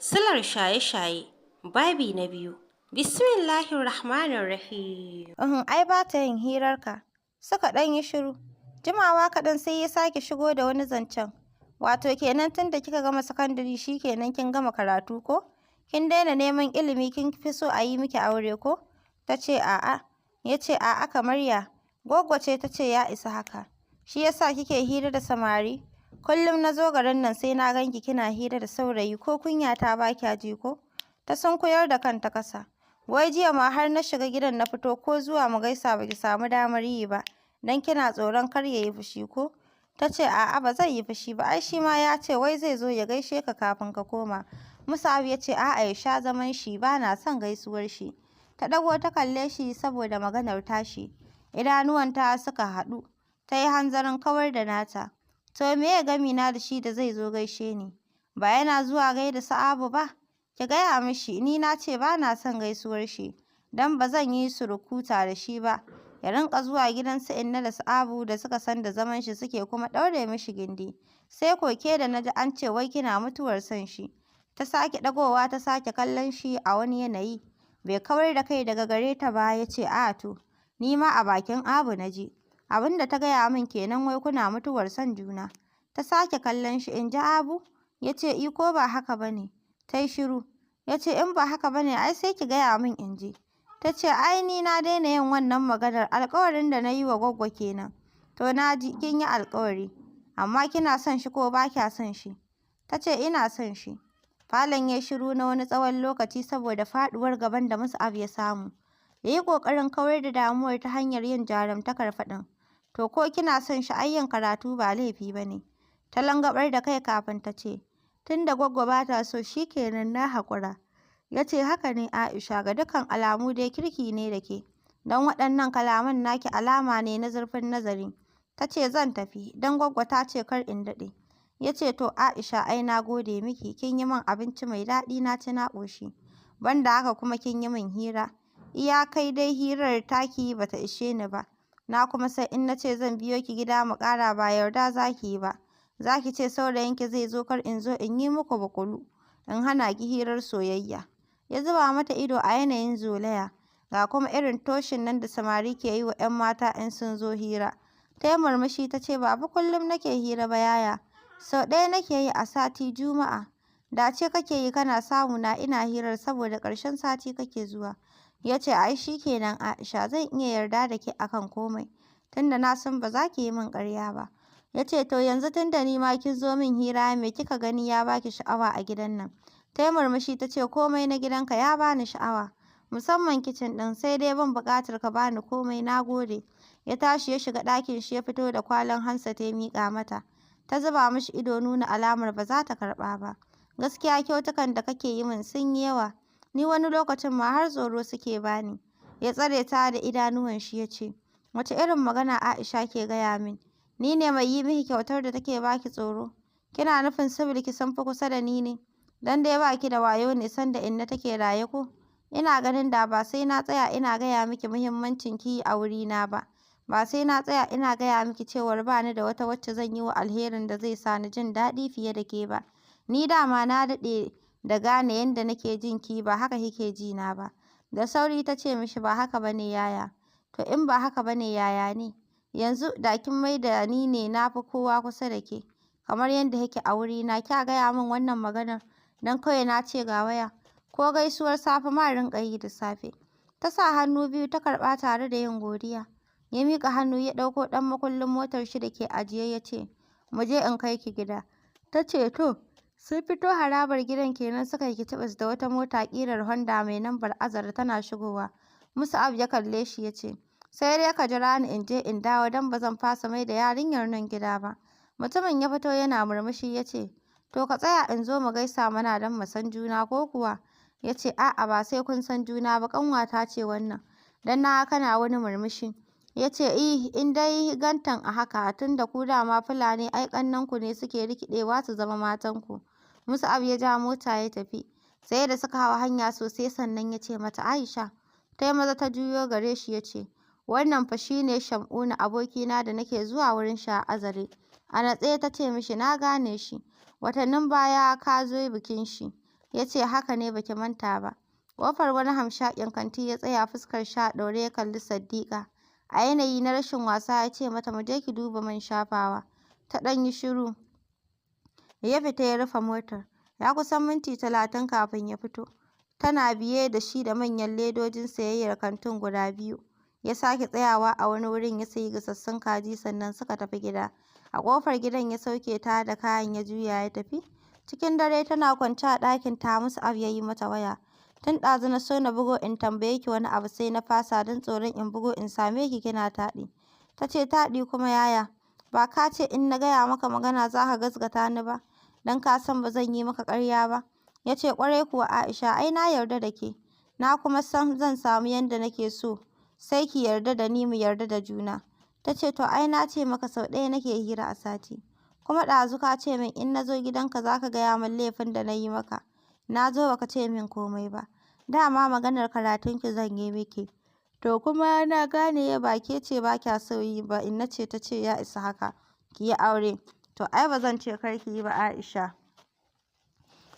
Silar shaye-shaye, babi na biyu. Bismillahirrahmanirrahim. Ai ba ta yin hirarka. Suka ɗan yi shiru. Jimawa kaɗan sai ya sake shigo da wani zancen. Wato kenan tun da kika gama sakandare shi kenan kin gama karatu ko? Kin daina neman ilimi kin fi so a yi miki aure ko? Ta ce a'a. Ya ce a'a kamar ya? Goggo ce ta ce ya isa haka. Shi ya sa kike hira da samari? Kullum na zo garin nan sai na ganki kina hira da saurayi ko kunya ta ba kya ji ko? Ta sunkuyar da kanta ƙasa. Wai jiya ma har na shiga gidan na fito ko zuwa mu gaisa ba ki samu damar yi ba, don kina tsoron kar ya yi fushi ko? Ta ce a'a ba zai yi fushi ba, ai shi ma ya ce wai zai zo ya gaishe ka kafin ka koma. Musa'ab ya ce a'a ya sha zaman shi, ba na son gaisuwar shi. Ta ɗago ta kalle shi saboda maganar tashi. Idanuwanta suka haɗu. Ta yi hanzarin kawar da nata. To me ya gami na da shi da zai zo gaishe ni? Ba yana zuwa gaida su Abu ba? Ki gaya mishi ni na ce ba na son gaisuwar shi, don ba zan yi surukuta da shi ba. Ya rinƙa zuwa gidan su Inna da su Abu da suka san da zaman shi suke kuma ɗaure mishi gindi. Sai ko ke da na ji an ce wai kina mutuwar son shi. Ta sake ɗagowa ta sake kallon shi a wani yanayi. Bai kawar da kai daga gare ta ba ya ce a'a to, ni ma a bakin Abu na ji. Abin da ta gaya min kenan wai kuna mutuwar son juna. Ta sake kallon shi in ji Abu? Ya ce i ko ba haka ba ne. Ta yi shiru. Ya ce in ba haka ba ne ai sai ki gaya min in ji. Ta ce ai ni na daina yin wannan maganar, alƙawarin da na yi wa Gwaggo kenan. To na ji kin yi alƙawari. Amma kina son shi ko ba kya son shi? Ta ce ina son shi. Falon ya yi shiru na wani tsawon lokaci saboda faɗuwar gaban da Mus'ab ya samu. Ya yi ƙoƙarin kawar da damuwar ta hanyar yin jarumtakar faɗin. To ko kina son shi ai yin karatu ba laifi ba ne. Ta langaɓar da kai kafin ta ce, tun da Gwaggo ba ta so shi kenan na haƙura. Ya ce haka ne Aisha, ga dukkan alamu dai kirki ne da ke. Don waɗannan kalaman naki alama ne na zurfin nazari. Ta ce zan tafi, don Gwaggo ta ce kar in daɗe. Ya ce to Aisha ai na gode miki, kin yi min abinci mai daɗi na ci na ƙoshi. Banda haka kuma kin yi min hira. Iyakai dai hirar taki ba ta ishe ni ba. Na kuma sai in na ce zan biyo ki gida mu ƙara ba yarda za ki yi ba. Za ki ce saurayinki zai zo kar in zo in yi muku baƙulu, in hana ki hirar soyayya. Ya zuba mata ido a yanayin zolaya, ga kuma irin toshin nan da samari ke yi wa 'yan mata in sun zo hira. Ta yi murmushi ta ce ba fa kullum nake hira ba yaya, sau ɗaya nake yi a sati Juma'a. Dace kake yi kana samu na ina hirar saboda ƙarshen sati kake zuwa. Ya ce ai shi kenan Aisha, zan iya yarda da ke akan komai, tunda na san ba za ki yi min ƙarya ba. Ya ce to yanzu tunda ni ma kin zo min hira me kika gani ya baki sha'awa a gidan nan? Ta yi murmushi ta ce komai na gidanka ya bani sha'awa, musamman kicin ɗin, sai dai ban buƙatar ka bani komai na gode. Ya tashi ya shiga ɗakin shi ya fito da kwalin Hansat ya miƙa mata. Ta zuba mishi ido nuna alamar ba za ta karɓa ba. Gaskiya kyautukan da kake yi min sun yi yawa, ni wani lokacin ma har tsoro suke bani. Ya tsare ta da idanuwan shi ya ce, wace irin magana Aisha ke gaya min? Ni ne mai yi miki kyautar da take baki tsoro? Kina nufin saboda ki san fa kusa da ni ne? Dan dai ba ki da wayo ne sanda Inna take raye ko? Ina ganin da ba sai na tsaya ina gaya miki muhimmancin ki a wurina ba. Ba sai na tsaya ina gaya miki cewar ba ni da wata wacce zan yi wa alherin da zai sa ni jin daɗi fiye da ke ba. Ni dama na daɗe da gane yadda nake jin ki ba haka kike ji na ba. Da sauri ta ce mishi ba haka ba ne yaya. To in ba haka ba ne yaya ne? Yanzu da kin mai da ni ne na fi kowa kusa da ke. Kamar yadda yake a wurina, kya gaya min wannan maganar don kawai na ce ga waya. Ko gaisuwar safe ma rinƙa yi da safe. Ta sa hannu biyu ta karɓa tare da yin godiya. Ya miƙa hannu ya ɗauko ɗan makullin motar shi da ke ajiye ya ce, mu je in kai ki gida. Ta ce to. Sun fito harabar gidan kenan suka yi kicibis da wata mota ƙirar Honda mai lambar Azara tana shigowa. Musa'ab ya kalle shi ya ce, sai dai ka jira ni in je in dawo don ba zan fasa mai da yarinyar nan gida ba. Mutumin ya fito yana murmushi ya ce, to ka tsaya in zo mu gaisa mana don mu san juna ko kuwa? Ya ce a'a ba sai kun san juna ba, ƙanwata ce wannan. Dan na kana wani murmushi. Ya ce in dai gantan a haka tunda ku dama Fulani ai ƙannenku ne suke rikiɗewa su zama matanku. Musa'ab ya ja mota ya tafi. Sai da suka hawa hanya sosai sannan ya ce mata Aisha. Ta yi maza ta juyo gare shi ya ce, wannan fa shi ne Sham'una abokina da nake zuwa wurin shi a Azare. A natse ta ce mishi na gane shi. Watannin baya ka zo bikin shi. Ya ce haka ne baki manta ba. Ƙofar wani hamshaƙin kanti ya tsaya fuskar shi a ɗaure ya kalli Saddiƙa. A yanayi na rashin wasa ya ce mata mu je ki duba man shafawa. Ta ɗan yi shiru. Ya fita ya rufe motar. Ya kusan minti 30 kafin ya fito. Tana biye da shi da manyan ledojin sayayyar kantin guda biyu. Ya sake tsayawa a wani wurin ya sayi gasassun kaji sannan suka tafi gida. A ƙofar gidan ya sauke ta da kayan ya juya ya tafi. Cikin dare tana kwance a ɗakinta Mus'ab ya yi mata waya. Tun ɗazu na so na bugo in tambaye ki wani abu sai na fasa don tsoron in bugo in same ki kina taɗi. Ta ce taɗi kuma yaya? Ba ka ce in na gaya maka magana za ka gaskata ni ba? Don ka san ba zan yi maka ƙarya ba. Ya ce ƙwarai kuwa Aisha ai na yarda da ke. Na kuma san zan samu yadda nake so. Sai ki yarda da ni mu yarda da juna. Ta ce to ai na ce maka sau ɗaya nake hira a sati. Kuma ɗazu ka ce min in na zo gidanka za ka gaya min laifin da na yi maka. Na zo baka ce min komai ba. Dama maganar karatunki zan yi miki. To kuma na gane ba ke ce ba kya so yi ba in na ce ta ce ya isa haka. Ki yi aure. To ai ba zan ce kar ki yi ba Aisha.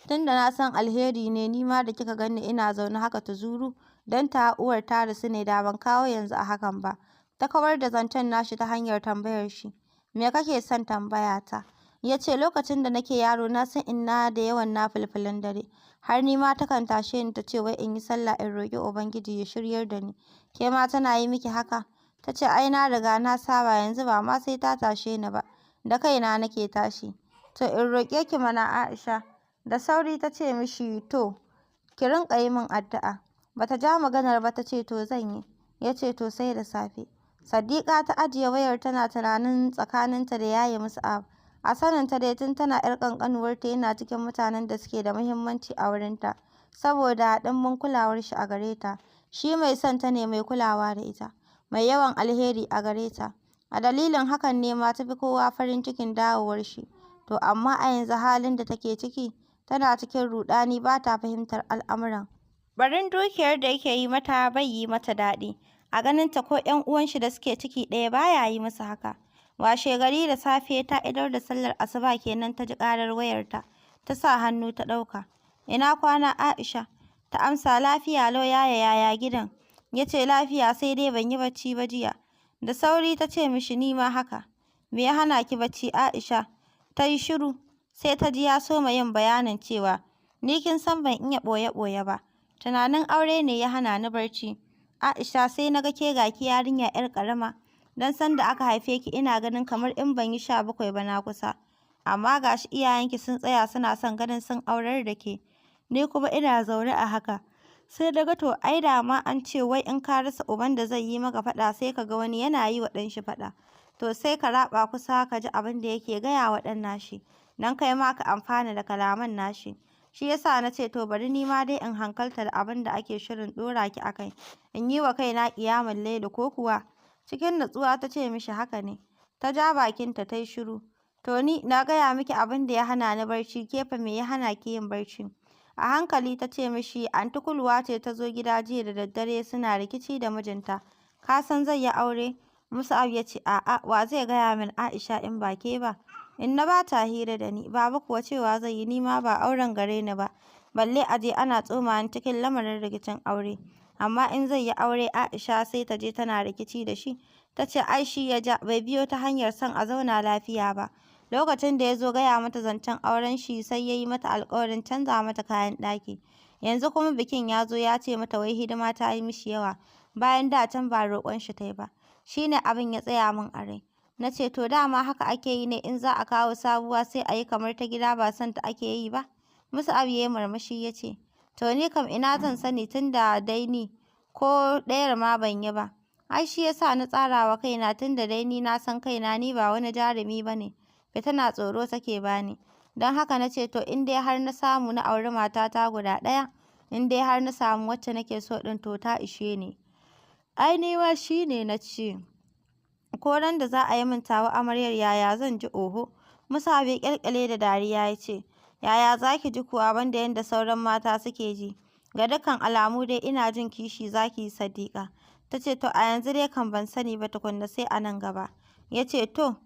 Tunda na san alheri ne ni ma da kika gani ina zaune haka tuzuru don ta uwar ta rasu ne da ban kawo yanzu a hakan ba. Ta kawar da zancen nashi ta hanyar tambayar shi. Me kake son tambaya ta? Ya ce lokacin da nake yaro na san inna da yawan nafilfilin dare. Har ni ma takan tashe ni ta ce wai in yi sallah in roƙi Ubangiji ya shiryar da ni. Ke ma tana yi miki haka? Ta ce ai na riga na saba yanzu ba ma sai ta tashe ni ba. Da kaina nake tashi. To in roƙe ki mana Aisha. Da sauri ta ce mishi to ki rinƙa yi min addu'a. Bata ja maganar ba ta ce to zan yi. Ya ce to sai da safe. Saddiƙa ta ajiye wayar tana tunanin tsakaninta da Yaya Mus'ab. A saninta dai tun tana 'yar ƙanƙanuwarta yana cikin mutanen da suke da muhimmanci a wurinta, saboda ɗimbin kulawar shi a gare ta. Shi mai son ta ne mai kulawa da ita, mai yawan alheri a gare ta. A dalilin hakan ne ma ta fi kowa farin cikin dawowar shi. To amma a yanzu halin da take ciki, tana cikin ruɗani ba ta fahimtar al'amuran. Barin dukiyar da yake yi mata bai yi mata daɗi. A ganinta ko 'yan uwan shi da suke ciki ɗaya ba ya yi musu haka. Washegari da safe ta idar da sallar asuba kenan ta ji ƙarar wayarta. Ta sa hannu ta ɗauka. Ina kwana Aisha? Ta amsa lafiya lau yaya gidan? Ya ce lafiya sai dai ban yi bacci ba jiya. Da sauri ta ce mishi ni ma haka. Me ya hana ki bacci Aisha? Ta yi shiru. Sai ta ji ya soma yin bayanin cewa ni kin san ban iya ɓoye-ɓoye ba. Tunanin aure ne ya hana ni barci. Aisha sai na ga ke ga ki yarinya 'yar ƙarama. Don sanda aka haife ki ina ganin kamar in ban yi 17 ba na kusa. Amma ga shi iyayenki sun tsaya suna son ganin sun aurar da ke. Ni kuma ina zaune a haka. Sai na ga to ai da ma an ce wai in ka rasa uban da zai yi maka faɗa sai ka ga wani yana yi wa ɗan shi faɗa. To sai ka raɓa kusa ka ji abin da yake gaya wa ɗan nashi. Don kai ma ka amfana da kalaman nashi. Shi ya sa na ce to bari ni ma dai in hankalta da abin da ake shirin ɗora ki a kai. In yi wa kaina ƙiyamul laili ko kuwa? Cikin natsuwa ta ce mishi haka ne. Ta ja bakinta ta yi shiru. To ni na gaya miki abin da ya hana ni barci, ke fa me ya hana ki yin barci? A hankali ta ce mishi anti Kulwa ce ta zo gida jiya da daddare suna rikici da mijinta. Ka san zai yi aure? Mus'ab ya ce a'a wa zai gaya min Aisha in ba ke ba? Inna ba ta hira da ni, baba kuwa cewa zai yi ni ma ba auren gare ni ba. Balle a je ana tsoma ni cikin lamarin rikicin aure. Amma in zai yi aure Aisha sai ta je tana rikici da shi. Ta ce ai shi ya ja bai biyo ta hanyar son a zauna lafiya ba. Lokacin da ya zo gaya mata zancen auren shi sai ya yi mata alƙawarin canza mata kayan ɗaki. Yanzu kuma bikin ya zo ya ce mata wai hidima ta yi mishi yawa. Bayan da can ba roƙon shi ta yi ba. Shi ne abin ya tsaya min a rai. Na ce to dama haka ake yi ne in za a kawo sabuwa sai a yi kamar ta gida ba son ta ake yi ba. Mus'ab ya yi murmushi ya ce to ni kam ina zan sani tun da dai ni ko ɗayar ma ban yi ba. Ai shi ya sa na tsara wa kaina tun da dai ni na san kaina ni ba wani jarumi ba ne. Fitina tsoro take ba ni. Don haka na ce to in dai har na samu na auri matata guda ɗaya, in dai har na samu wacce nake so ɗin to ta ishe ni. Ai ni ma shi ne na ce. Ko ran da za a yi min tawa amaryar yaya zan ji oho. Mus'ab ya ƙyalƙyale da dariya ya ce yaya za ki ji kuwa banda yadda sauran mata suke ji. Ga dukkan alamu dai ina jin kishi za ki yi Saddiƙa. Ta ce to a yanzu dai kan ban sani ba tukunna sai a nan gaba. Ya ce to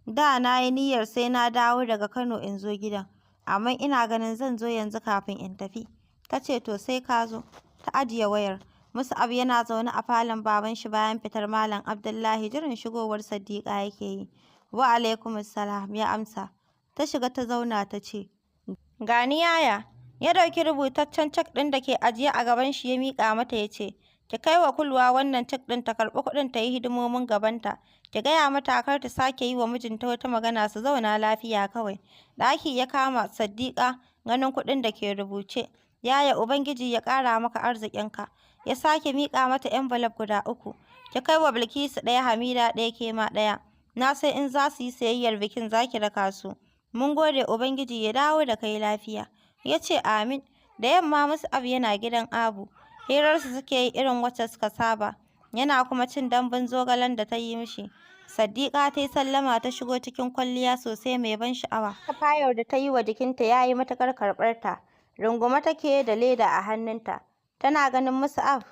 da na yi niyyar sai na dawo daga Kano in zo gidan. amma ina ganin zan zo yanzu kafin in tafi. Ta ce to sai ka zo. Ta ajiye wayar. Mus'ab yana zaune a falon baban shi bayan fitar Malam Abdullahi jiran shigowar Saddiƙa yake yi. Wa alaikumus salam ya amsa. Ta shiga ta zauna ta ce, gani yaya. Ya ɗauki rubutaccen cek ɗin da ke ajiye a gaban shi ya miƙa mata ya ce, ki kai wa Kulwa wannan cek ɗin ta karɓi kuɗin ta yi hidimomin gabanta. Ki gaya mata kar ta sake yi wa mijinta wata magana su zauna lafiya kawai. Ɗaki ya kama Saddiƙa ganin kuɗin da ke rubuce. Yaya Ubangiji ya ƙara maka arziƙinka. Ya sake miƙa mata envelope guda 3. Ki kai wa Bilkisu ɗaya, Hamida ɗaya, ke ma ɗaya. Na san in za su yi sayayyar bikin za ki raka su. Mun gode Ubangiji ya dawo da kai lafiya. Ya ce amin. Da yamma Mus'ab yana gidan Abu. Hirarsu suke yi irin wacce suka saba. Yana kuma cin dambun zogalen da ta yi mishi. Saddiƙa ta yi sallama ta shigo cikin kwalliya sosai mai ban sha'awa. Fayar da ta yi wa jikinta ya yi matuƙar karɓar ta. Rungume take da leda a hannunta. Tana ganin Mus'ab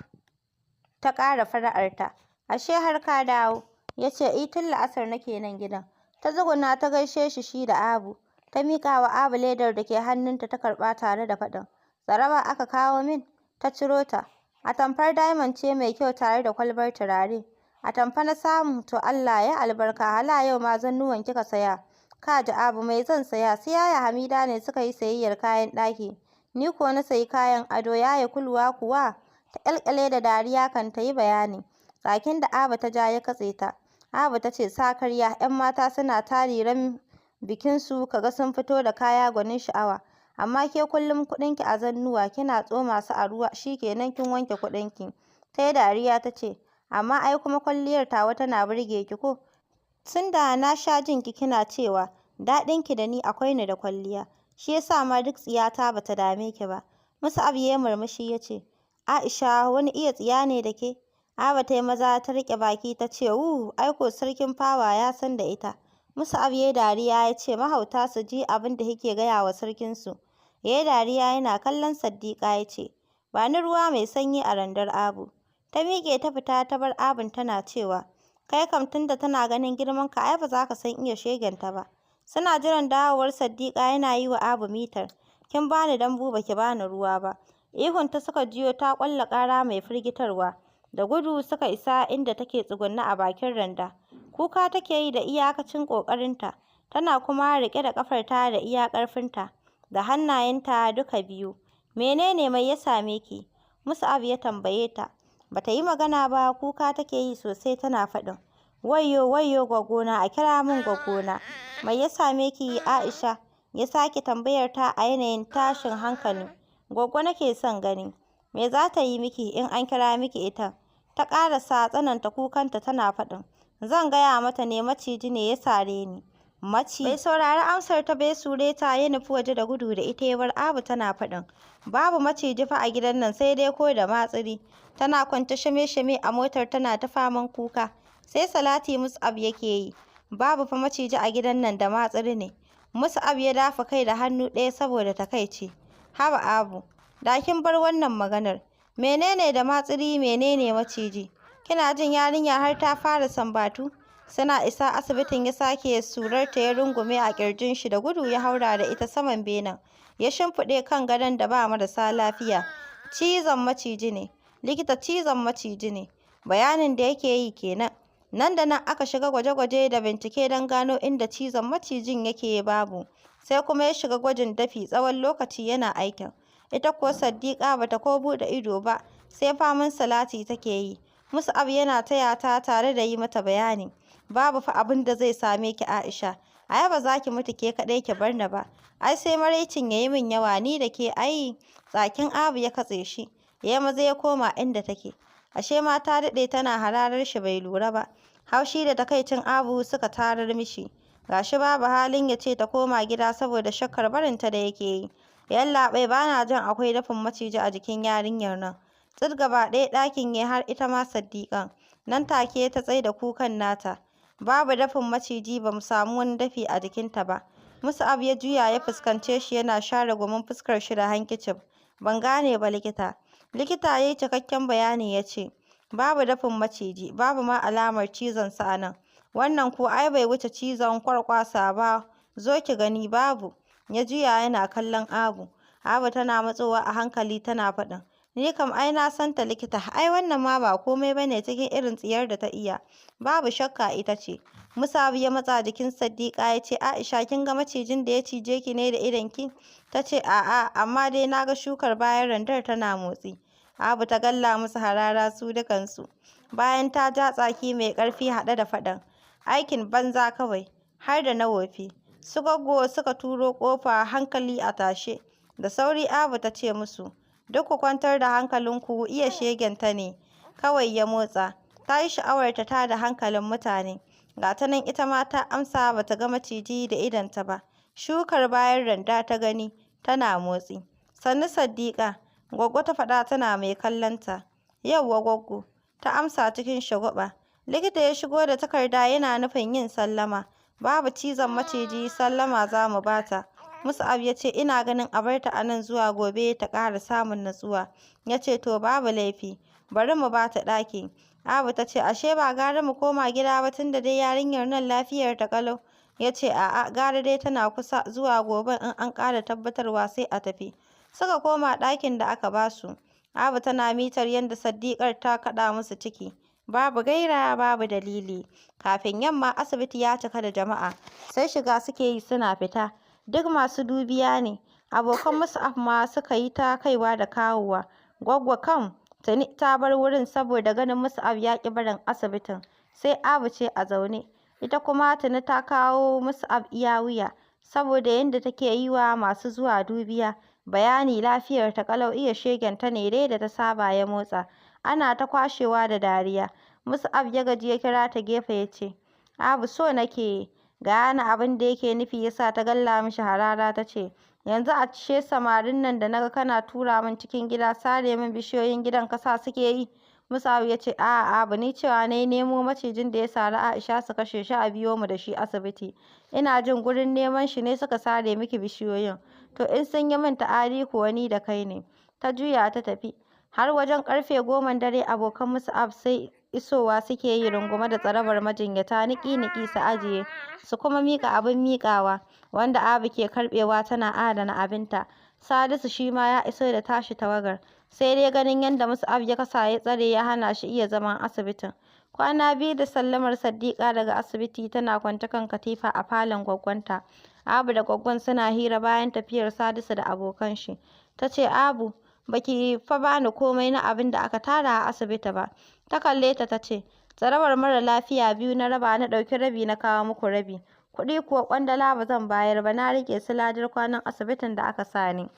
ta ƙara fara'arta. Ashe har ka dawo. Ya ce tun la'asar nake nan gidan. Ta tsuguna ta gaishe shi da Abu. Ta miƙa wa Abu ledar da ke hannunta ta karɓa tare da faɗin, tsaraba aka kawo min. Ta ciro ta. Atamfar diamond ce mai kyau tare da kwalbar turare. Atamfa na samu, to Allah ya albarka, hala yau ma zannuwan kika saya. Ka ji Abu, mai zan saya? Sai yaya Hamida ne suka yi sayayyar kayan ɗaki. Ni ko na sayi kayan ado, yaya Kulwa kuwa? Ta ƙyalƙyale da dariya kan ta yi bayani. Tsakin da Abu ta ja ya katse ta. Abu ta ce sakarya, 'yan mata suna tari ran bikinsu kaga sun fito da kaya gwanin sha'awa. Amma ke kullum kuɗinki a zannuwa kina tsoma su a ruwa shi kenan kin wanke kuɗinki. Ta yi dariya ta ce, amma ai kuma kwalliyar tawa tana burge ki ko? Tunda na sha jin ki kina cewa daɗinki da ni akwai ni da kwalliya. Shi ya sa ma duk tsiyata ba ta dame ki ba. Mus'ab ya yi murmushi ya ce, Aisha wani iya tsiya ne da ke? Aba ta yi maza ta riƙe baki ta ce, ai ko sarkin fawa ya san da ita. Mus'ab ya yi dariya ya ce, mahauta su ji abin da kike gaya wa sarkinsu. Ya yi dariya yana kallon Saddiƙa ya ce, ba ni ruwa mai sanyi a randar Abu. Ta miƙe ta fita ta bar Abun tana cewa, kai kam tunda tana ganin girmanka ai ba za ka san iya shegenta ba. Suna jiran dawowar Saddiƙa yana yi wa Abu mitar. Kin bani dambu ba ki bani ruwa ba. Ihunta suka jiyo ta ƙwalla ƙara mai firgitarwa. Da gudu suka isa inda take tsugunne a bakin randa. Kuka take yi da iyakacin ƙoƙarinta. Tana kuma riƙe da ƙafarta da iya ƙarfinta. Da hannayenta duka biyu. Menene mai ya same ki? Mus'ab ya tambaye ta. Ba ta yi magana ba, kuka take yi sosai tana faɗin, wayyo wayyo gwaggona, a kira min gwaggona. Mai ya same ki Aisha? Ya sake tambayar ta a yanayin tashin hankali. Gwaggo nake son gani. Me za ta yi miki in an kira miki ita? Ta ƙarasa tsananta kukanta tana faɗin, zan gaya mata ne maciji ne ya sare ni. Bai saurari amsar ta bai sure ta ya nufi waje da gudu da ita ya bar Abu tana faɗin, babu maciji fa a gidan nan sai dai ko da matsiri. Tana kwance shame-shame a motar tana ta faman kuka. Sai salati Mus'ab yake yi. Babu fa maciji a gidan nan da matsiri ne. Mus'ab ya dafa kai da hannu ɗaya saboda takaici. Haba Abu, da kin bar wannan maganar. Menene da matsiri menene maciji? Kina jin yarinya har ta fara sambatu? Suna isa asibitin ya sake surarta ya rungume a ƙirjin shi da gudu ya haura da ita saman benen. Ya shimfiɗe kan gadon da ba marasa lafiya. Cizon maciji ne. Likita cizon maciji ne. Bayanin da yake yi kenan. Nan da nan aka shiga gwaje-gwaje da bincike don gano inda cizon macijin yake babu. Sai kuma ya shiga gwajin dafi tsawon lokaci yana aikin. Ita kuwa Saddiƙa ba ta ko buɗe ido ba, sai faman salati take yi. Mus'ab yana taya ta tare da yi mata bayani. Babu fa abin da zai same ki Aisha. Ai ba za ki mutu ke kaɗai ki bar ni ba. Ai sai maraicin ya yi min yawa ni da ke ai. Tsakin Abu ya katse shi. Ya maza ya koma inda take. Ashe ma ta daɗe tana hararar shi bai lura ba. Haushi da takaicin Abu suka tarar mishi. Gashi babu halin ya ce ta koma gida saboda shakkar barinta da yake yi. Yallaɓai ba na jin akwai dafin maciji a jikin yarinyar nan. Tsit gaba ɗaya ɗakin ya har ita ma Saddiƙan. Nan take ta tsaida kukan nata. Babu dafin maciji ba mu samu wani dafi a jikinta ba. Mus'ab ya juya ya fuskance shi yana share gumin fuskar shi da hankicif. Ban gane ba likita. Likita ya yi cikakken bayani ya ce, babu dafin maciji, babu ma alamar cizon sa a nan. Wannan ko ai bai wuce cizon kwarkwasa ba. Zo ki gani babu. Ya juya yana kallon Abu. Abu tana matsowa a hankali tana faɗin, ni kam ai na san ta likita, ai wannan ma ba komai ba ne cikin irin tsiyar da ta iya. Babu shakka ita ce. Mus'ab ya matsa jikin Siddiƙa ya ce, Aisha kin ga macijin da ya cije ki ne da idonki? Ta ce, a'a, amma dai na ga shukar bayan randar tana motsi. Abu ta galla musu harara su dukansu. Bayan ta ja tsaki mai ƙarfi haɗe da faɗan, aikin banza kawai, har da na wofi. Su Goggo suka turo ƙofa hankali a tashe. Da sauri Abu ta ce musu, duk ku kwantar da hankalinku, iya shegenta ne kawai ya motsa. Ta yi sha'awar ta tada hankalin mutane. Ga ta nan ita ma ta amsa ba ta ga maciji da idonta ba. Shukar bayan randa ta gani, tana motsi. Sannu Siddiƙa, Goggo ta faɗa tana mai kallonta. Yauwa Goggo, ta amsa cikin shagwaɓa. Likita ya shigo da takarda yana nufin yin sallama. Babu cizon maciji, sallama za mu ba ta. Mus'ab ya ce, ina ganin a bar ta a nan zuwa gobe ta ƙara samun natsuwa. Ya ce, to babu laifi, bari mu ba ta ɗaki. Abu ta ce, ashe ba gara mu koma gida ba tunda dai yarinyar nan lafiyar ta ƙalau. Ya ce, a'a, gara dai tana kusa, zuwa gobe in an ƙara tabbatarwa sai a tafi. Suka koma ɗakin da aka ba su. Abu tana mitar yadda Siddiƙar ta kaɗa musu ciki. Babu gaira babu dalili. Kafin yamma asibiti ya cika da jama'a. Sai shiga suke yi suna fita. Duk masu dubiya ne. Abokan Mus'ab ma suka yi ta kaiwa da kawowa. Goggo kam tuni ta bar wurin saboda ganin Mus'ab ya ƙi barin asibitin. Sai Abu ce a zaune. Ita kuma tuni ta kawo Mus'ab iya wuya saboda yadda take yi wa masu zuwa dubiya bayani lafiyar ta ƙalau, iya shegenta ne dai da ta saba ya motsa. Ana ta kwashewa da dariya. Mus'ab ya gaji ya kira ta gefe ya ce, Abu so nake gane abin da yake nufi ya sa ta galla mishi harara ta ce, yanzu a ashe samarin nan da naga kana tura min cikin gida sare min bishiyoyin gidan ƙasa suke yi. Mus'ab ya ce, a'a Abu ni cewa na yi nemo macijin da ya sari Aisha su kashe shi a biyo mu da shi asibiti. Ina jin gurin neman shi ne suka sare miki bishiyoyin. To in sun yi min ta'adi kuwa ni da kai ne. Ta juya ta tafi. Har wajen ƙarfe 10 dare abokan Mus'ab sai isowa suke yi rungume da tsarabar majinyata niki-niki su ajiye, su kuma miƙa abin miƙawa, wanda Abu ke karɓewa tana adana abinta. Salisu shi ma ya iso da tashi tawagar. Sai dai ganin yadda Mus'ab ya kasa ya tsare ya hana shi iya zaman asibitin. Kwana biyu da sallamar Siddiƙa daga asibiti tana kwance kan katifa a falon gwaggonta. Abu da gwaggon suna hira bayan tafiyar Salisu da abokan shi. Ta ce, Abu, baki fa bani komai na abin da aka tara a asibiti ba. Ta kalle ta ta ce, tsarabar mara lafiya 2 na raba na ɗauki rabi na kawo muku rabi. Kuɗi kuwa ƙwandala ba zan bayar ba, na riƙe su ladar kwanan asibitin da aka sa ni.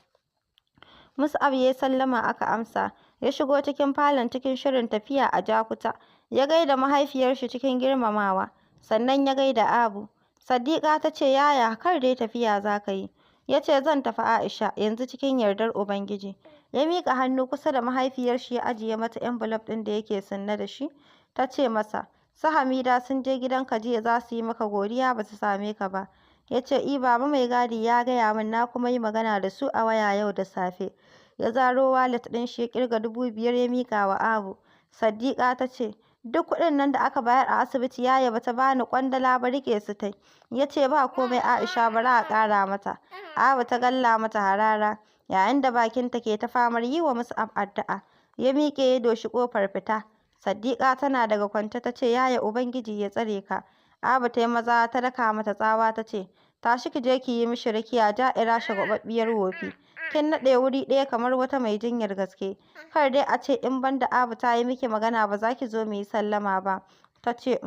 Mus'ab ya yi sallama aka amsa. Ya shigo cikin falon cikin shirin tafiya a Jakuta. Ya gaida mahaifiyar shi cikin girmamawa. Sannan ya gaida Abu. Siddiƙa ta ce, yaya kar dai tafiya za ka yi. Ya ce, zan tafi Aisha yanzu cikin yardar Ubangiji. Ya miƙa hannu kusa da mahaifiyar shi ya ajiye mata envelope ɗin da yake sanne da shi. Ta ce masa, su Hamida sun je gidanka jiya za su yi maka godiya ba su same ka ba. Ya ce, baba mai gadi ya gaya min na kuma yi magana da su a waya yau da safe. Ya zaro walet ɗin shi ya ƙirga 5,000 ya miƙa wa Abu. Siddiƙa ta ce, duk kuɗin nan da aka bayar a asibiti yaya ba ta bani ƙwandala ba riƙe su tai. Ya ce, ba komai Aisha bari a ƙara mata. Abu ta galla mata harara, yayin da bakinta ke ta famar yi wa Mus'ab addu'a. Ya miƙe ya doshi ƙofar fita. Siddiƙa tana daga kwance ta ce, yaya Ubangiji ya tsare ka. Abu ta yi maza ta daka mata tsawa ta ce, tashi ki je ki yi mishi rakiya Ja'ira shagwaɓaɓɓiyar wofi. Kin naɗe wuri ɗaya kamar wata mai jinyar gaske. Kar dai a ce in ban da Abu ta yi miki magana ba za ki zo mu yi sallama ba. Ta ce,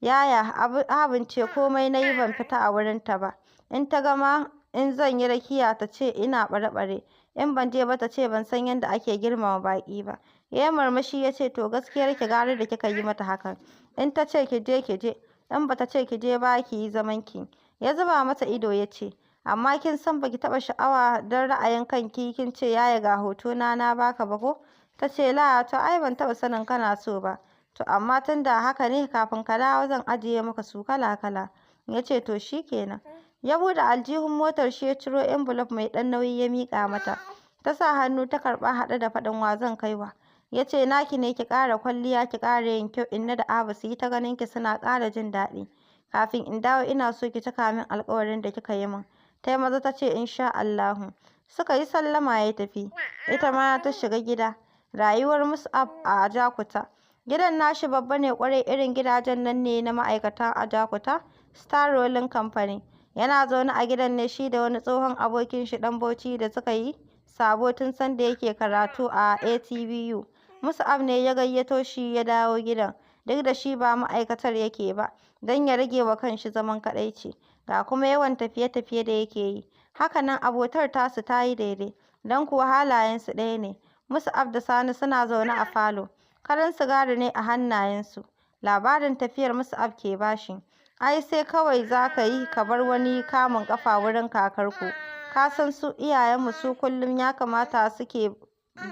Yaya, Abun ce komai na yi ban fita a wurinta ba. In ta gama in zan yi rakiya ta ce ina ɓare-ɓare. In ban je ba ta ce ban san yadda ake girmama baƙi ba. Ya yi murmushi ya ce, to gaskiyar ki gara da kika yi mata hakan. In ta ce ki je ki je. In ba ta ce ki je ba ki yi zamanki. Ya zuba mata ido ya ce, amma kin san baki taɓa sha'awa don ra'ayin kanki kin ce yaya ga hotona na baka ba ko? Ta ce la, to ai ban taɓa sanin kana so ba. To amma tun da haka ne kafin ka dawo zan ajiye maka su kala-kala. Ya ce to shi kenan. Ya buɗe aljihun motar shi ya ciro envelope mai ɗan nauyi ya miƙa mata. Ta sa hannu ta karɓa haɗe da faɗin wa zan kaiwa. Ya ce naki ne ki ƙara kwalliya ki ƙara yin kyau inna da Abu su yi ta ganin ki suna ƙara jin daɗi. Kafin in dawo ina so ki cika min alƙawarin da kika yi min. ta yi maza ta ce insha Allahu. Suka yi sallama ya tafi. Ita ma ta shiga gida. Rayuwar Mus'ab a Ajakuta. Gidan nashi babba ne ƙwarai, irin gidajen nan ne na ma'aikatan Ajakuta Star Rolling Company. Yana zaune a gidan ne shi da wani tsohon abokin shi ɗan Bauchi da suka yi sabo tun sanda yake karatu a ATBU. Mus'ab ne ya gayyato shi ya dawo gidan, duk da shi ba ma'aikatar yake ba, don ya rage wa kanshi zaman kaɗaici, ga kuma yawan tafiye-tafiye da yake yi. Haka nan abotar tasu ta yi daidai, don kuwa halayensu ɗaya ne. Mus'ab da Sani suna zaune a falo, karan sigari ne a hannayensu. Labarin tafiyar Mus'ab ke bashi. Ai sai kawai za ka yi ka bar wani kamun ƙafa wurin kakarku. Ka san su iyayenmu su kullum ya kamata suke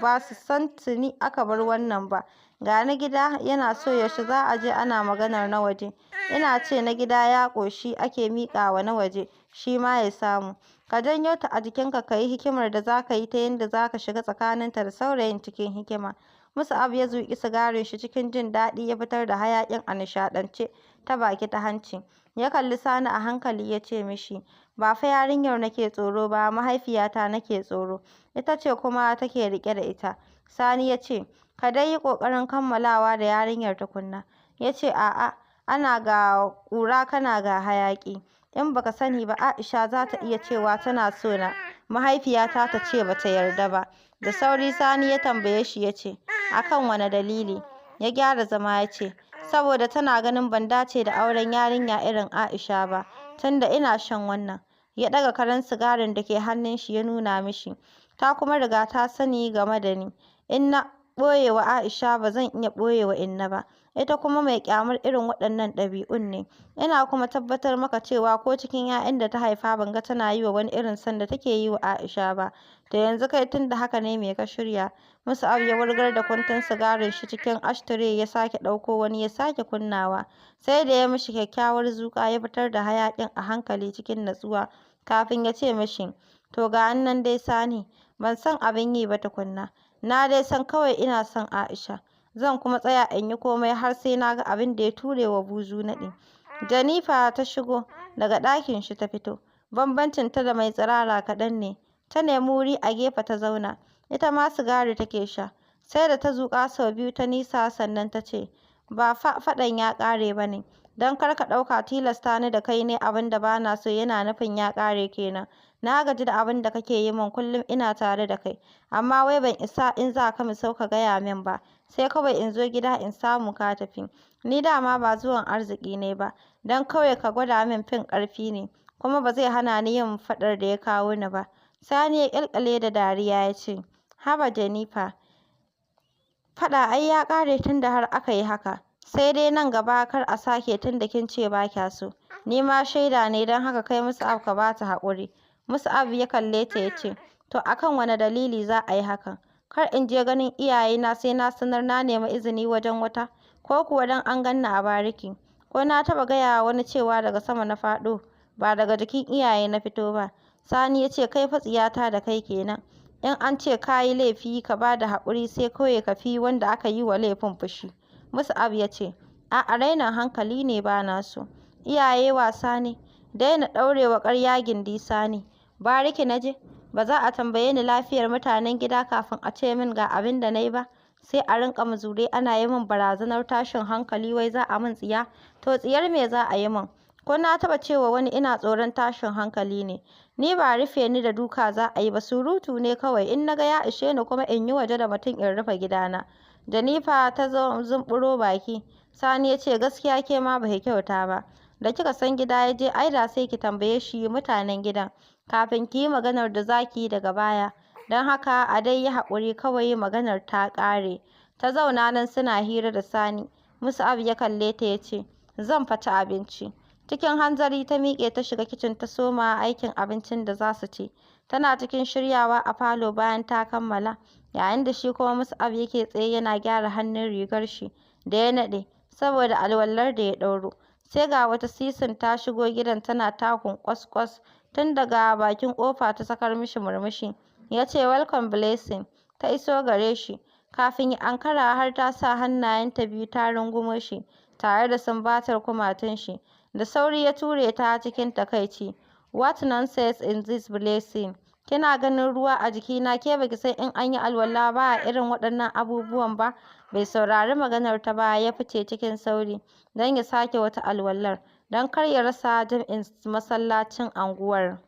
ba su san tuni aka bar wannan ba. Ga na gida yana so yaushe za a je ana maganar na waje. Ina ce na gida ya ƙoshi ake miƙawa na waje, shi ma ya samu. Ka janyo ta a jikinka ka yi hikimar da za ka yi ta yadda za ka shiga tsakaninta da saurayin cikin hikima. Mus'ab ya zuƙi sigarin shi cikin jin daɗi ya fitar da hayaƙin a nishaɗance ta baki ta hanci. Ya kalli Sani a hankali ya ce mishi, ba fa yarinyar nake tsoro ba, mahaifiyata nake tsoro. Ita ce kuma take riƙe da ita. Sani ya ce, ka dai yi ƙoƙarin kammalawa da yarinyar tukunna. Ya ce, a'a, ana ga ƙura kana ga hayaƙi. In baka sani ba Aisha za ta iya cewa tana so na, mahaifiyata ta ce ba ta yarda ba. Da sauri Sani ya tambaye shi ya ce, a kan wane dalili? Ya gyara zama ya ce, saboda tana ganin ban dace da auren yarinya irin Aisha ba, tunda ina shan wannan. Ya ɗaga karen sigarin da ke hannun shi ya nuna mishi. Ta kuma riga ta sani game da ni. In na ɓoye wa Aisha ba zan iya ɓoye wa Inna ba. Ita kuma mai ƙyamar irin waɗannan ɗabi'un ne. Ina kuma tabbatar maka cewa ko cikin 'ya'yan da ta haifa ban ga tana yi wa wani irin son da take yi wa Aisha ba. To yanzu kai tun da haka ne me ka shirya? Mus'ab ya wurgar da kwanton sigarin shi cikin ashtray ya sake ɗauko wani ya sake kunnawa. Sai da ya mishi kyakkyawar zuƙa ya fitar da hayaƙin a hankali cikin natsuwa kafin ya ce mishi, to ga nan dai Sani, ban san abin yi ba tukunna. Na dai san kawai ina son Aisha. Zan kuma tsaya in yi komai har sai na ga abin da ya ture wa buzu naɗi. Janifa ta shigo daga ɗakin shi ta fito. Bambancinta da mai tsirara kaɗan ne. Ta nemi wuri a gefe ta zauna. Ita ma sigari take sha. Sai da ta zuƙa sau biyu ta nisa sannan ta ce, ba faɗan ya ƙare ba ne. Don kar ka ɗauka tilasta ni da kai ne abin da ba na so yana nufin ya ƙare kenan. Na gaji da abin da kake yi min kullum ina tare da kai. Amma wai ban isa in za ka Misau ka gaya min ba. Sai kawai in zo gida in samu ka tafi. Ni dama ba zuwan arziki ne ba. Don kawai ka gwada min fin ƙarfi ne. Kuma ba zai hana ni yin faɗar da ya kawo ni ba. Sani ya ƙyalƙyale da dariya ya ce, haba Jenifa, faɗa ai ya ƙare tun da har aka yi haka. Sai dai nan gaba kar a sake tun da kin ce ba kya so. Ni ma shaida ne don haka kai Mus'ab ka ba ta haƙuri. Mus'ab ya kalle ta ya ce, to a kan wane dalili za a yi hakan? Kar in je ganin iyayena sai na sanar na nemi izini wajen wata, ko kuwa don an gan ni a bariki. Ko na taɓa gaya wa wani cewa daga sama na faɗo, ba daga jikin iyaye na fito ba. Sani ya ce, kai fa tsiyata da kai kenan. In an ce ka yi laifi ka ba da haƙuri sai kawai ka fi wanda aka yi wa laifin fushi. Mus'ab ya ce, a'a rainin hankali ne ba na so. Iyaye wasa ne. Daina ɗaurewa ƙarya gindi Sani. Bariki na je. Ba za a tambaye ni lafiyar mutanen gida kafin a ce min ga abin da na yi ba. Sai a rinƙa muzure ana yi min barazanar tashin hankali wai za a min tsiya. To tsiyar me za a yi min? Ko na taɓa cewa wani ina tsoron tashin hankali ne? Ni ba rufe ni da duka za a yi ba, surutu ne kawai. In na ga ya ishe ni kuma in yi waje da mutum in rufe gidana. Janifa ta zumburo baki. Sani ya ce, gaskiya ke ma ba ki kyauta ba. Da kika san gida ya je ai da sai ki tambaye shi mutanen gidan kafin ki yi maganar da za ki yi daga baya. Don haka a dai yi haƙuri kawai maganar ta ƙare. Ta zauna nan suna hira da Sani. Mus'ab ya kalle ta ya ce, zan fa ci abinci. Cikin hanzari ta miƙe ta shiga kicin ta soma aikin abincin da za su ci. Tana cikin shiryawa a falo bayan ta kammala, yayin da shi kuma Mus'ab yake tsaye yana gyara hannun rigar shi da ya naɗe saboda alwalar da ya ɗauro. Sai ga wata sisin ta shigo gidan tana takun ƙwas-ƙwas tun daga bakin ƙofa ta sakar mishi murmushi. Ya ce, welcome blessing. Ta iso gare shi. Kafin ya ankara har ta sa hannayenta biyu ta rungumo shi tare da sumbatar kumatun shi. Da sauri ya ture ta cikin takaici. What nonsense is this blessing? Kina ganin ruwa a jikina, ke baki san in an yi alwala ba a irin waɗannan abubuwan ba. Bai saurari maganar ta ba, ya fice cikin sauri don ya sake wata alwalar, don kar ya rasa jam'in masallacin unguwar.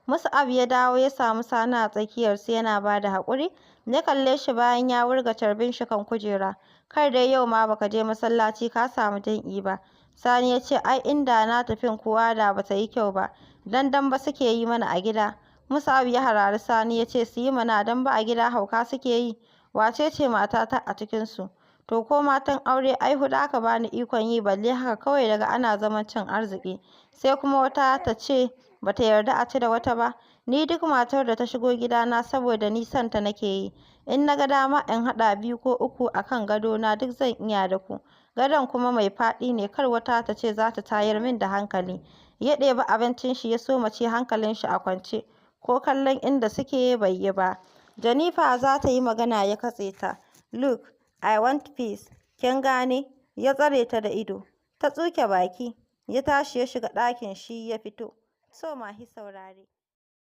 Mus'ab ya dawo ya samu Sani a tsakiyarsu yana ba da haƙuri. Ya kalle shi bayan ya wurga carbin shi kan kujera. Kar dai yau ma baka je masallaci ka samu jam'i ba. Sani ya ce ai inda na tafin kuwa da bata yi kyau ba. Dan dambe suke yi mana a gida. Mus'ab ya harari Sani ya ce su yi mana dambe a gida hauka suke yi. Wace ce matata a cikinsu? To ko matan aure ai huɗu aka bani ikon yi balle haka kawai daga ana zaman cin arziki. Sai kuma wata ta ce bata yarda a ci da wata ba. Ni duk matar da ta shigo gidana saboda ni son ta nake yi. In na ga dama in haɗa 2 ko 3 a kan gadona duk zan iya da ku. Gadon kuma mai faɗi ne kar wata ta ce za ta tayar min da hankali. Ya ɗebi abincin shi ya soma ci hankalin shi a kwance. Ko kallon inda suke bai yi ba. Jennifer za ta yi magana ya katse ta. Look, I want peace. Kin gane? Ya tsare ta da ido. Ta tsuke baki. Ya tashi ya shiga ɗakin shi ya fito. So mahi saurare.